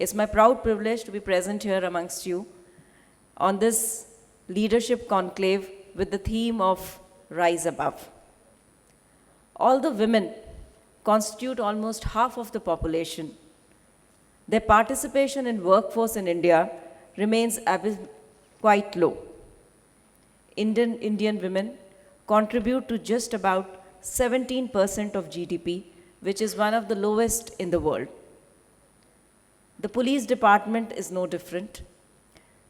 It's my proud privilege to be present here amongst you on this leadership conclave with the theme of Rise Above. All the women constitute almost half of the population. Their participation in workforce in India remains quite low. Indian women contribute to just about 17% of GDP, which is one of the lowest in the world. The police department is no different.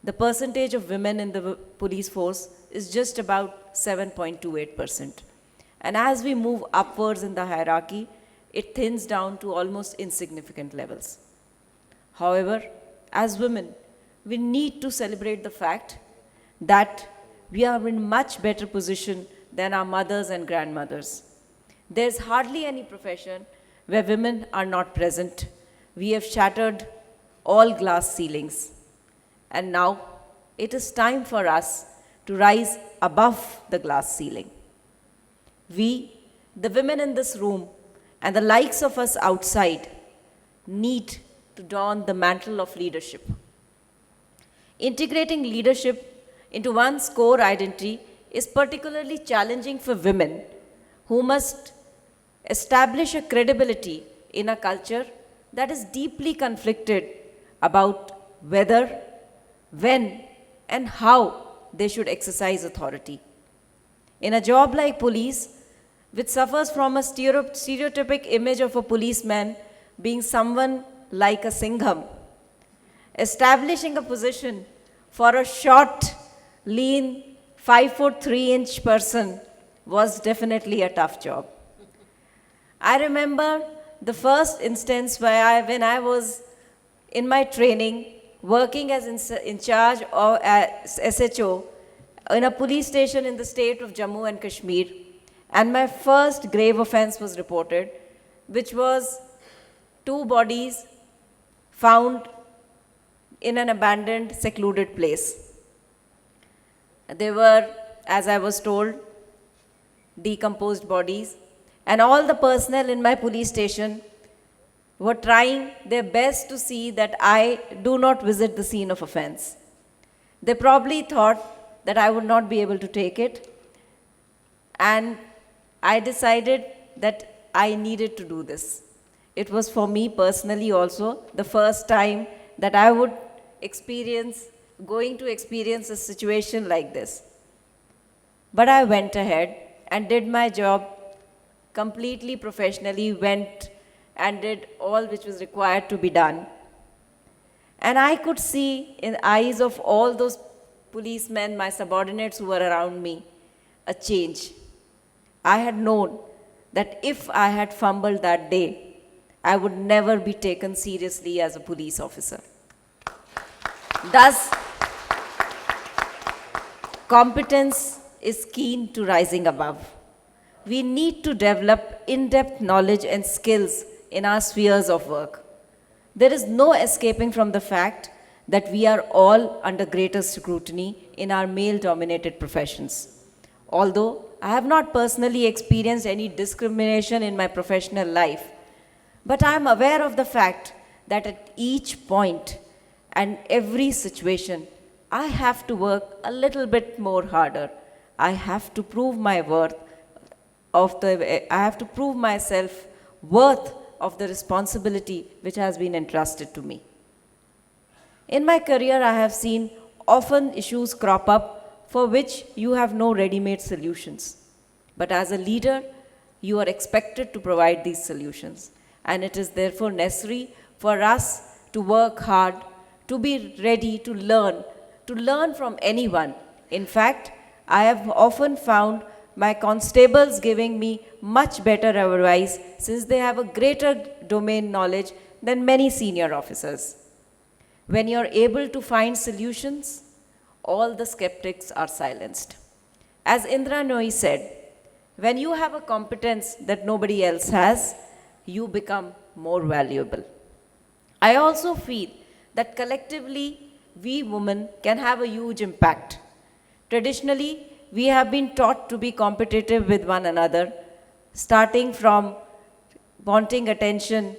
The percentage of women in the police force is just about 7.28%. And as we move upwards in the hierarchy, it thins down to almost insignificant levels. However, as women, we need to celebrate the fact that we are in much better position than our mothers and grandmothers. There's hardly any profession where women are not present. We have shattered all glass ceilings. And now it is time for us to rise above the glass ceiling. We, the women in this room, and the likes of us outside, need to don the mantle of leadership. Integrating leadership into one's core identity is particularly challenging for women who must establish a credibility in a culture that is deeply conflicted about whether, when, and how they should exercise authority. In a job like police, which suffers from a stereotypic image of a policeman being someone like a Singham, establishing a position for a short, lean, 5'3" person was definitely a tough job. I remember the first instance where when I was in my training, working as in charge of SHO in a police station in the state of Jammu and Kashmir, and my first grave offense was reported, which was 2 bodies found in an abandoned, secluded place. They were, as I was told, decomposed bodies, and all the personnel in my police station were trying their best to see that I do not visit the scene of offense. They probably thought that I would not be able to take it, and I decided that I needed to do this. It was for me personally also the first time that I would going to experience a situation like this. But I went ahead and did my job completely professionally, went and did all which was required to be done. And I could see in the eyes of all those policemen, my subordinates who were around me, a change. I had known that if I had fumbled that day, I would never be taken seriously as a police officer. Thus, competence is key to rising above. We need to develop in-depth knowledge and skills in our spheres of work. There is no escaping from the fact that we are all under greater scrutiny in our male-dominated professions. Although I have not personally experienced any discrimination in my professional life, but I am aware of the fact that at each point and every situation, I have to work a little bit more harder. I have to prove my worth I have to prove myself worth of the responsibility which has been entrusted to me. In my career, I have seen often issues crop up for which you have no ready-made solutions. But as a leader, you are expected to provide these solutions. And it is therefore necessary for us to work hard, to be ready to learn from anyone. In fact, I have often found my constables giving me much better advice since they have a greater domain knowledge than many senior officers. When you're able to find solutions, all the skeptics are silenced. As Indra Nooyi said, when you have a competence that nobody else has, you become more valuable. I also feel that collectively, we women can have a huge impact. Traditionally, we have been taught to be competitive with one another, starting from wanting attention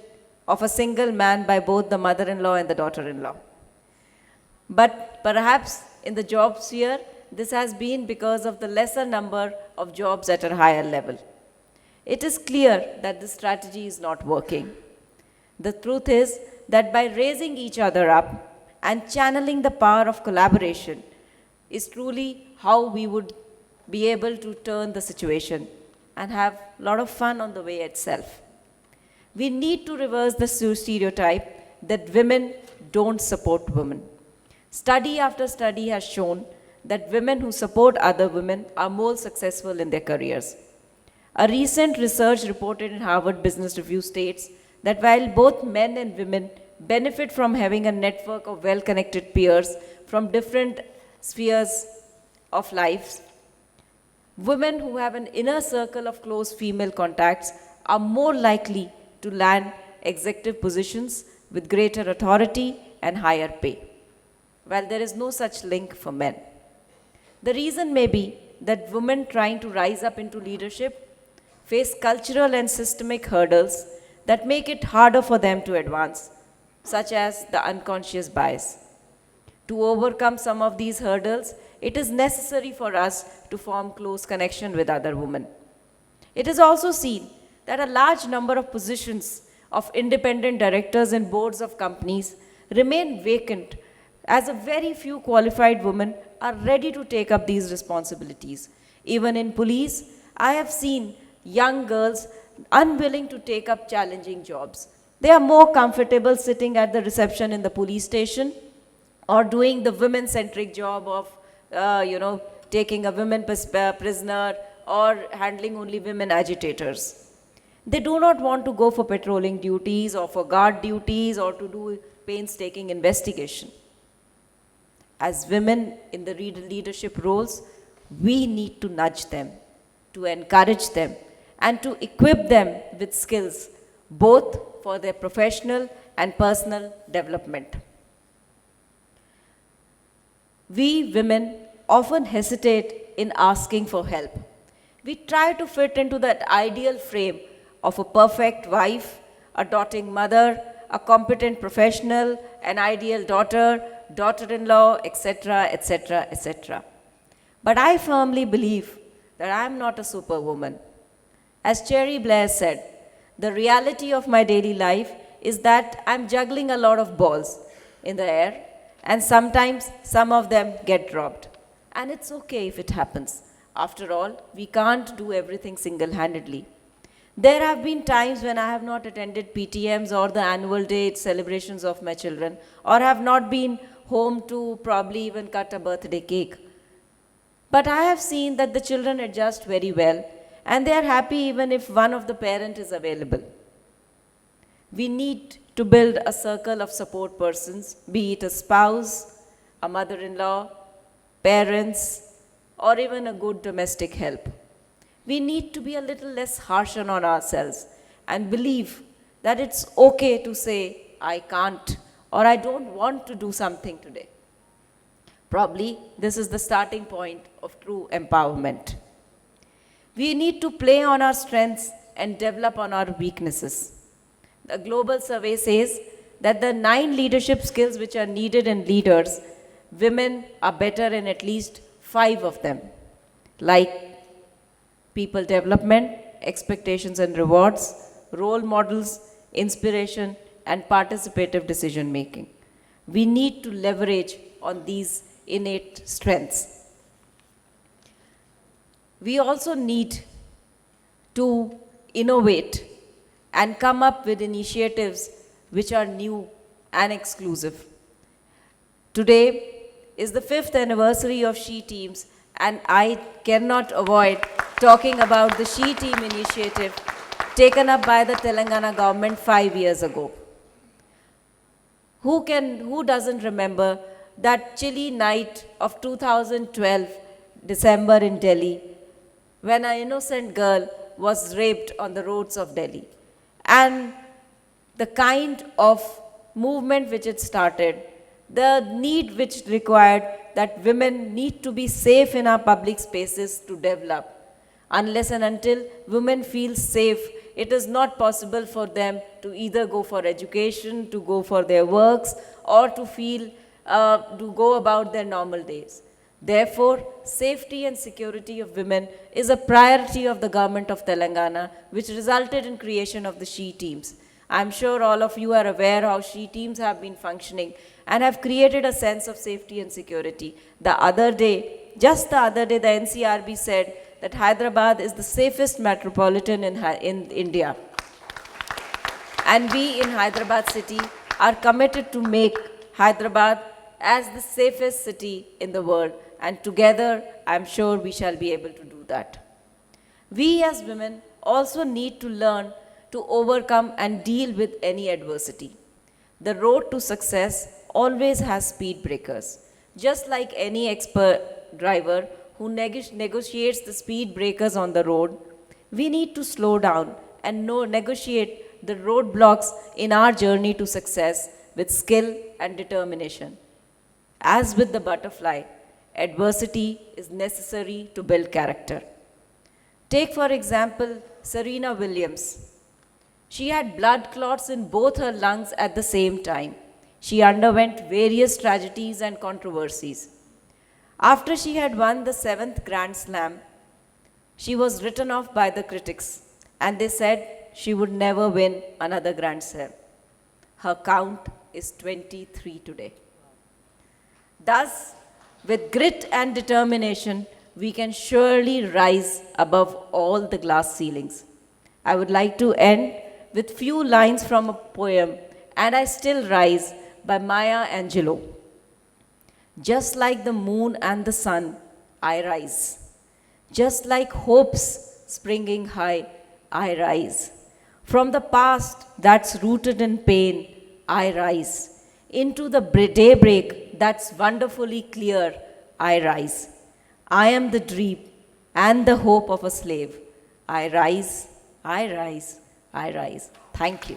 of a single man by both the mother-in-law and the daughter-in-law. But perhaps in the job sphere, this has been because of the lesser number of jobs at a higher level. It is clear that this strategy is not working. The truth is that by raising each other up and channeling the power of collaboration is truly how we would be able to turn the situation and have a lot of fun on the way itself. We need to reverse the stereotype that women don't support women. Study after study has shown that women who support other women are more successful in their careers. A recent research reported in Harvard Business Review states that while both men and women benefit from having a network of well-connected peers from different spheres of life, women who have an inner circle of close female contacts are more likely to land executive positions with greater authority and higher pay, while there is no such link for men. The reason may be that women trying to rise up into leadership face cultural and systemic hurdles that make it harder for them to advance, such as the unconscious bias. To overcome some of these hurdles, it is necessary for us to form close connection with other women. It is also seen that a large number of positions of independent directors and boards of companies remain vacant, as a very few qualified women are ready to take up these responsibilities. Even in police, I have seen young girls unwilling to take up challenging jobs. They are more comfortable sitting at the reception in the police station or doing the women-centric job of, taking a women prisoner or handling only women agitators. They do not want to go for patrolling duties or for guard duties or to do painstaking investigation. As women in the leadership roles, we need to nudge them, to encourage them, and to equip them with skills, both for their professional and personal development. We women often hesitate in asking for help. We try to fit into that ideal frame of a perfect wife, a doting mother, a competent professional, an ideal daughter, daughter-in-law, etc., etc., etc. But I firmly believe that I am not a superwoman. As Cherry Blair said, the reality of my daily life is that I'm juggling a lot of balls in the air, and sometimes some of them get dropped. And it's okay if it happens. After all, we can't do everything single-handedly. There have been times when I have not attended PTMs or the annual day celebrations of my children, or have not been home to probably even cut a birthday cake. But I have seen that the children adjust very well, and they are happy even if one of the parent is available. We need to build a circle of support persons, be it a spouse, a mother-in-law, parents, or even a good domestic help. We need to be a little less harsh on ourselves and believe that it's okay to say, I can't, or I don't want to do something today. Probably this is the starting point of true empowerment. We need to play on our strengths and develop on our weaknesses. The global survey says that the 9 leadership skills which are needed in leaders, women are better in at least 5 of them, like people development, expectations and rewards, role models, inspiration, and participative decision making. We need to leverage on these innate strengths. We also need to innovate and come up with initiatives which are new and exclusive. Today is the 5th anniversary of She Teams, and I cannot avoid talking about the She Team initiative taken up by the Telangana government 5 years ago. Who doesn't remember that chilly night of 2012, December in Delhi, when an innocent girl was raped on the roads of Delhi? And the kind of movement which it started, the need which required that women need to be safe in our public spaces to develop. Unless and until women feel safe it is not possible for them to either go for education, to go for their works, or to to go about their normal days. Therefore, safety and security of women is a priority of the government of Telangana, which resulted in creation of the SHE teams. I'm sure all of you are aware how SHE teams have been functioning and have created a sense of safety and security. Just the other day, the NCRB said that Hyderabad is the safest metropolitan in India. And we in Hyderabad city are committed to make Hyderabad as the safest city in the world. And together, I'm sure we shall be able to do that. We as women also need to learn to overcome and deal with any adversity. The road to success always has speed breakers. Just like any expert driver who negotiates the speed breakers on the road, we need to slow down and negotiate the roadblocks in our journey to success with skill and determination. As with the butterfly, adversity is necessary to build character. Take, for example, Serena Williams. She had blood clots in both her lungs at the same time. She underwent various tragedies and controversies. After she had won the 7th Grand Slam, she was written off by the critics, and they said she would never win another Grand Slam. Her count is 23 today. Thus, with grit and determination, we can surely rise above all the glass ceilings. I would like to end with few lines from a poem, And I Still Rise, by Maya Angelou. Just like the moon and the sun, I rise. Just like hopes springing high, I rise. From the past that's rooted in pain, I rise. Into the daybreak that's wonderfully clear, I rise. I am the dream and the hope of a slave. I rise, I rise, I rise. Thank you.